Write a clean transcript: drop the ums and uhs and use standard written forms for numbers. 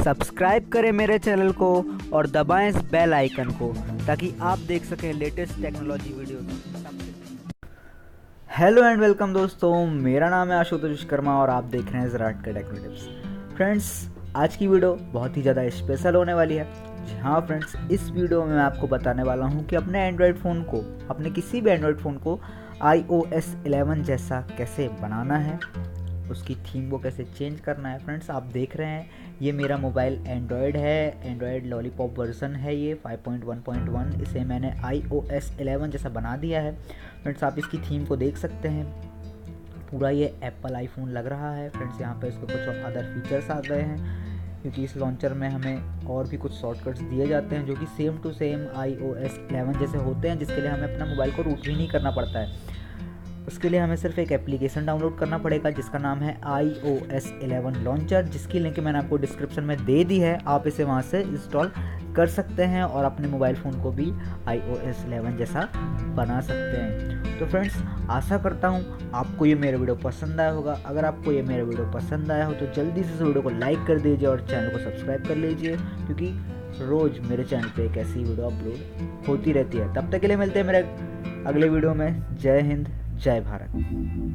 Subscribe करें मेरे channel को और दबाएं इस बेल आइकन को ताकि आप देख सकें latest technology videos. Hello and welcome दोस्तों, मेरा नाम है आशुतोष विश्वकर्मा और आप देख रहे हैं ज़राट के टेक्नो टिप्स। फ्रेंड्स, आज की वीडियो बहुत ही ज़्यादा स्पेशल होने वाली है। हाँ फ्रेंड्स, इस वीडियो में मैं आपको बताने वाला हूँ कि अपने एंड्रॉयड फ़ोन को, अपने किसी भी एंड्रॉयड फ़ोन को iOS 11 जैसा कैसे बनाना है, उसकी थीम को कैसे चेंज करना है। फ्रेंड्स, आप देख रहे हैं ये मेरा मोबाइल एंड्रॉयड है, एंड्रॉयड लॉलीपॉप वर्जन है ये 5.1.1। इसे मैंने iOS 11 जैसा बना दिया है। फ्रेंड्स, आप इसकी थीम को देख सकते हैं, पूरा ये एप्पल आईफोन लग रहा है। फ्रेंड्स, यहाँ पे इसको कुछ अदर फीचर्स आ गए हैं क्योंकि इस लॉन्चर में हमें और भी कुछ शॉर्टकट्स दिए जाते हैं जो कि सेम टू सेम iOS 11 जैसे होते हैं, जिसके लिए हमें अपना मोबाइल को रूट भी नहीं करना पड़ता है। उसके लिए हमें सिर्फ एक एप्लीकेशन डाउनलोड करना पड़ेगा जिसका नाम है iOS 11 लॉन्चर, जिसकी लिंक मैंने आपको डिस्क्रिप्शन में दे दी है। आप इसे वहां से इंस्टॉल कर सकते हैं और अपने मोबाइल फ़ोन को भी iOS 11 जैसा बना सकते हैं। तो फ्रेंड्स, आशा करता हूँ आपको ये मेरा वीडियो पसंद आया होगा। अगर आपको ये मेरा वीडियो पसंद आया हो तो जल्दी से इस वीडियो को लाइक कर दीजिए और चैनल को सब्सक्राइब कर लीजिए, क्योंकि रोज़ मेरे चैनल पे एक ऐसी वीडियो अपलोड होती रहती है। तब तक के लिए मिलते हैं मेरे अगले वीडियो में। जय हिंद, जय भारत।